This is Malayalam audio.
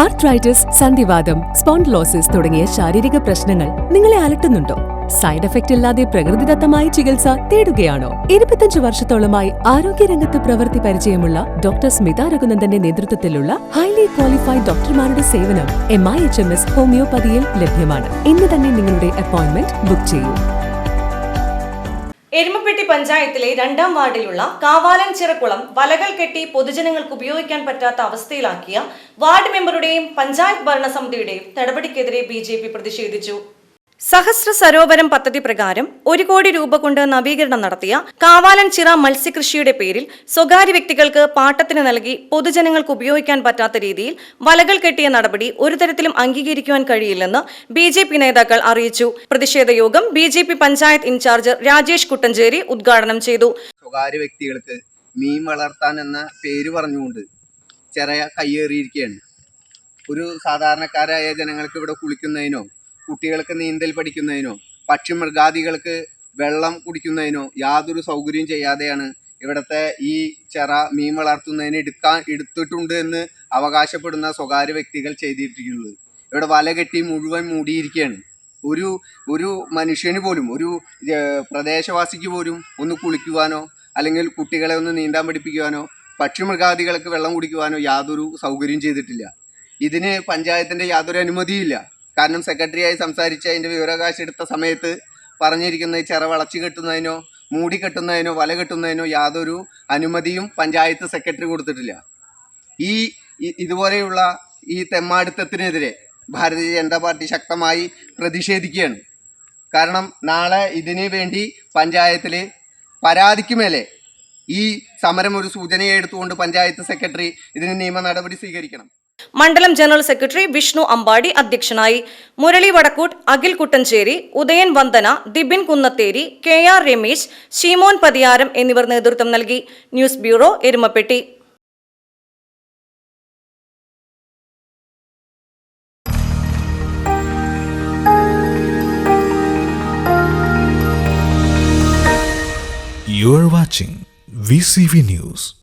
ആർത്രൈറ്റിസ്, സന്ധിവാതം, സ്പോണ്ടിലോസിസ് തുടങ്ങിയ ശാരീരിക പ്രശ്നങ്ങൾ നിങ്ങളെ അലട്ടുന്നുണ്ടോ? സൈഡ് എഫക്റ്റ് ഇല്ലാതെ പ്രകൃതിദത്തമായ ചികിത്സ തേടുകയാണോ? 25 വർഷത്തോളമായി ആരോഗ്യരംഗത്ത് പ്രവൃത്തി പരിചയമുള്ള ഡോക്ടർ സ്മിത രഘുനന്ദന്റെ നേതൃത്വത്തിലുള്ള ഹൈലി ക്വാളിഫൈഡ് ഡോക്ടർമാരുടെ സേവനം MIHMS ഹോമിയോപ്പതിയിൽ ലഭ്യമാണ്. ഇന്ന് തന്നെ നിങ്ങളുടെ അപ്പോയിന്റ്മെന്റ് ബുക്ക് ചെയ്യൂ. എരുമപ്പെട്ടി പഞ്ചായത്തിലെ 2ാം വാർഡിലുള്ള കാവാലൻ ചിറക്കുളം വലകൾ കെട്ടി പൊതുജനങ്ങൾക്ക് ഉപയോഗിക്കാൻ പറ്റാത്ത അവസ്ഥയിലാക്കിയ വാർഡ് മെമ്പറുടെയും പഞ്ചായത്ത് ഭരണസമിതിയുടെയും നടപടിക്കെതിരെ BJP പ്രതിഷേധിച്ചു. സഹസ്ര സരോവരം പദ്ധതി പ്രകാരം 1 കോടി രൂപ കൊണ്ട് നവീകരണം നടത്തിയ കാവാലൻ ചിറ മത്സ്യകൃഷിയുടെ പേരിൽ സ്വകാര്യ വ്യക്തികൾക്ക് പാട്ടത്തിന് നൽകി പൊതുജനങ്ങൾക്ക് ഉപയോഗിക്കാൻ പറ്റാത്ത രീതിയിൽ വലകൾ കെട്ടിയ നടപടി ഒരു തരത്തിലും അംഗീകരിക്കുവാൻ കഴിയില്ലെന്ന് BJP നേതാക്കൾ അറിയിച്ചു. പ്രതിഷേധ യോഗം BJP പഞ്ചായത്ത് ഇൻചാർജ് രാജേഷ് കുട്ടഞ്ചേരി ഉദ്ഘാടനം ചെയ്തു. സ്വകാര്യ വ്യക്തികൾക്ക് മീൻ വളർത്താൻ എന്ന പേര് പറഞ്ഞുകൊണ്ട് ചെറിയ കയ്യേറിയിരിക്കുകയാണ്. ഒരു സാധാരണക്കാരായ ജനങ്ങൾക്ക് ഇവിടെ കുളിക്കുന്നതിനോ കുട്ടികൾക്ക് നീന്തൽ പഠിക്കുന്നതിനോ പക്ഷിമൃഗാദികൾക്ക് വെള്ളം കുടിക്കുന്നതിനോ യാതൊരു സൗകര്യം ചെയ്യാതെയാണ് ഇവിടുത്തെ ഈ ചെറ മീൻ വളർത്തുന്നതിന് എടുത്തിട്ടുണ്ട് എന്ന് അവകാശപ്പെടുന്ന സ്വകാര്യ വ്യക്തികൾ ചെയ്തിരിക്കുന്നത്. ഇവിടെ വല കെട്ടി മുഴുവൻ മൂടിയിരിക്കുകയാണ്. ഒരു മനുഷ്യന് പോലും, ഒരു പ്രദേശവാസിക്ക് പോലും ഒന്ന് കുളിക്കുവാനോ അല്ലെങ്കിൽ കുട്ടികളെ ഒന്ന് നീന്താൻ പഠിപ്പിക്കുവാനോ പക്ഷിമൃഗാദികൾക്ക് വെള്ളം കുടിക്കുവാനോ യാതൊരു സൗകര്യം ചെയ്തിട്ടില്ല. ഇതിന് പഞ്ചായത്തിൻ്റെ യാതൊരു അനുമതിയില്ല. കാരണം സെക്രട്ടറിയായി സംസാരിച്ച് അതിൻ്റെ വിവരാവകാശം എടുത്ത സമയത്ത് പറഞ്ഞിരിക്കുന്നത് ചിറ വളച്ചു കെട്ടുന്നതിനോ മൂടി കെട്ടുന്നതിനോ വല കെട്ടുന്നതിനോ യാതൊരു അനുമതിയും പഞ്ചായത്ത് സെക്രട്ടറി കൊടുത്തിട്ടില്ല. ഇതുപോലെയുള്ള ഈ തെമ്മാടിത്തത്തിനെതിരെ ഭാരതീയ ജനതാ പാർട്ടി ശക്തമായി പ്രതിഷേധിക്കുകയാണ്. കാരണം നാളെ ഇതിനു വേണ്ടി പഞ്ചായത്തിൽ പരാതിക്ക് മേലെ ഈ സമരം ഒരു സൂചനയെ എടുത്തുകൊണ്ട് പഞ്ചായത്ത് സെക്രട്ടറി ഇതിന് നിയമ നടപടി സ്വീകരിക്കണം. മണ്ഡലം ജനറൽ സെക്രട്ടറി വിഷ്ണു അമ്പാടി അധ്യക്ഷനായി. മുരളി വടക്കൂട്ട്, അഖിൽ കുട്ടഞ്ചേരി, ഉദയൻ വന്ദന, ദിബിൻ കുന്നത്തേരി, KR രമേശ്, ഷീമോൻ പതിയാരം എന്നിവർ നേതൃത്വം നൽകി. News bureau, Erumapetty. You are watching VCV News.